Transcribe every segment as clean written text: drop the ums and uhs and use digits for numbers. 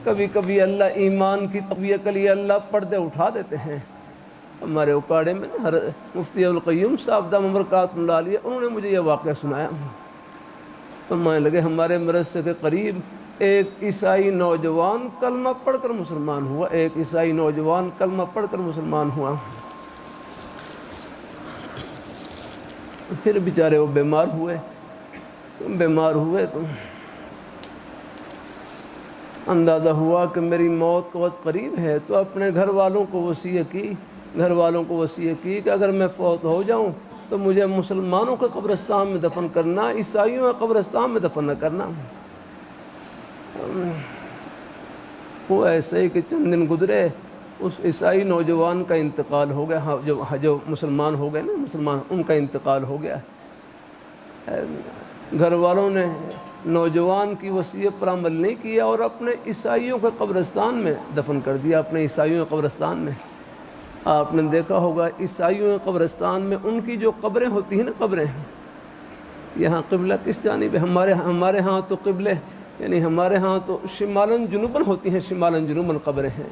کبھی کبھی اللہ ایمان کی تقویت کے لیے اللہ پردے اٹھا دیتے ہیں۔ ہمارے اکاڑے میں مفتی ابوالقیوم صاحب دامت برکاتہ اللہ علیہ انہوں نے مجھے یہ واقعہ سنایا۔ فرمانے لگے ہمارے مدرسے کے قریب ایک عیسائی نوجوان کلمہ پڑھ کر مسلمان ہوا، ایک عیسائی نوجوان کلمہ پڑھ کر مسلمان ہوا۔ پھر بیچارے وہ بیمار ہوئے تو اندازہ ہوا کہ میری موت کا وقت قریب ہے، تو اپنے گھر والوں کو وصیت کی کہ اگر میں فوت ہو جاؤں تو مجھے مسلمانوں کے قبرستان میں دفن کرنا، عیسائیوں کے قبرستان میں دفن نہ کرنا۔ وہ ایسے ہی کہ چند دن گزرے، اس عیسائی نوجوان کا انتقال ہو گیا، جو مسلمان ہو گئے نا، ان کا انتقال ہو گیا۔ گھر والوں نے نوجوان کی وصیت پر عمل نہیں کیا اور اپنے عیسائیوں کے قبرستان میں دفن کر دیا، اپنے عیسائیوں کے قبرستان میں۔ آپ نے دیکھا ہوگا عیسائیوں کے قبرستان میں ان کی جو قبریں ہوتی ہیں نا، قبریں، یہاں قبلہ کس جانب ہے؟ ہمارے ہاں تو قبلے یعنی ہمارے ہاں تو شمالاً جنوباً ہوتی ہیں، شمالاً جنوباً قبریں ہیں،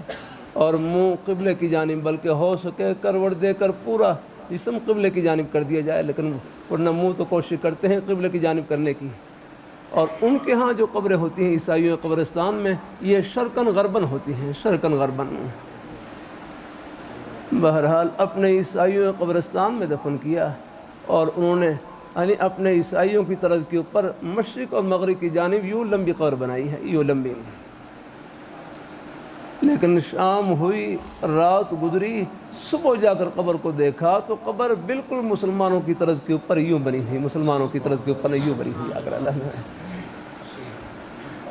اور منہ قبلے کی جانب، بلکہ ہو سکے کروٹ دے کر پورا جسم قبلے کی جانب کر دیا جائے، لیکن ورنہ منہ تو کوشش کرتے ہیں قبلے کی جانب کرنے کی۔ اور ان کے ہاں جو قبریں ہوتی ہیں عیسائیوں کے قبرستان میں، یہ شرقاً غرباً ہوتی ہیں، شرقاً غرباً۔ بہرحال اپنے عیسائیوں کے قبرستان میں دفن کیا، اور انہوں نے یعنی اپنے عیسائیوں کی طرز کے اوپر مشرق اور مغرب کی جانب یوں لمبی قبر بنائی ہے، یوں لمبی۔ لیکن شام ہوئی، رات گزری، صبح جا کر قبر کو دیکھا تو قبر بالکل مسلمانوں کی طرز کے اوپر یوں بنی ہوئی، مسلمانوں کی طرز کے اوپر یوں بنی ہوئی۔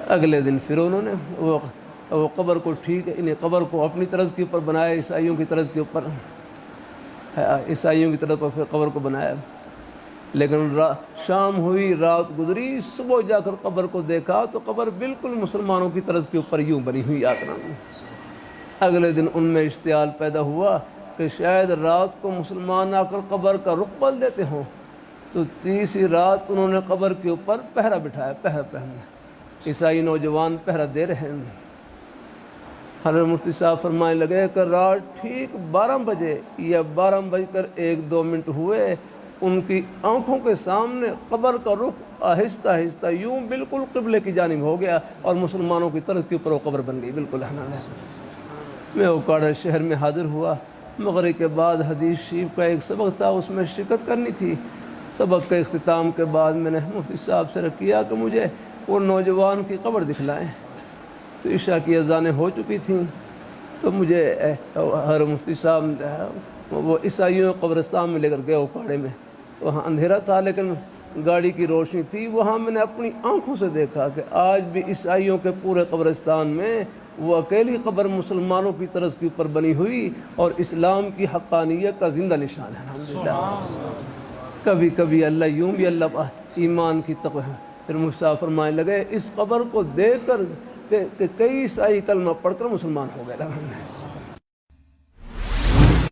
اگلے دن پھر انہوں نے وہ قبر کو قبر کو اپنی طرز کے اوپر بنایا، عیسائیوں کی طرز کے اوپر، عیسائیوں کی طرز پر پھر قبر کو بنایا۔ لیکن شام ہوئی، رات گزری، صبح جا کر قبر کو دیکھا تو قبر بالکل مسلمانوں کی طرز کے اوپر یوں بنی ہوئی۔ اگلے دن ان میں اشتعال پیدا ہوا کہ شاید رات کو مسلمان آ کر قبر کا رخ بدل دیتے ہوں، تو تیسری رات انہوں نے قبر کے اوپر پہرا بٹھایا، پہرا عیسائی نوجوان پہرا دے رہے ہیں۔ حضرت مفتی صاحب فرمانے لگے کہ رات ٹھیک 12 بجے یا 12:01 ہوئے، ان کی آنکھوں کے سامنے قبر کا رخ آہستہ آہستہ یوں بالکل قبلے کی جانب ہو گیا، اور مسلمانوں کی طرف کے اوپر وہ قبر بن گئی بالکل۔ میں اوکاڑا شہر میں حاضر ہوا، مغرب کے بعد حدیث شریف کا ایک سبق تھا، اس میں شرکت کرنی تھی۔ سبق کے اختتام کے بعد میں نے مفتی صاحب سے کیا کہ مجھے وہ نوجوان کی قبر دکھلائیں، تو عشاء کی اذانیں ہو چکی تھیں، تو مجھے ہر مفتی صاحب وہ عیسائیوں قبرستان میں لے کر گئے اوکاڑے میں۔ وہاں اندھیرا تھا لیکن گاڑی کی روشنی تھی، وہاں میں نے اپنی آنکھوں سے دیکھا کہ آج بھی عیسائیوں کے پورے قبرستان میں وہ اکیلی قبر مسلمانوں کی طرز کے اوپر بنی ہوئی، اور اسلام کی حقانیت کا زندہ نشان ہے۔ الحمدللہ۔ کبھی کبھی اللہ یوں بھی اللہ ایمان کی تقوی ہے۔ پھر مصطفیٰ فرمانے لگے اس قبر کو دیکھ کر کہ کئی عیسائی کلمہ پڑھ کر مسلمان ہو گئے۔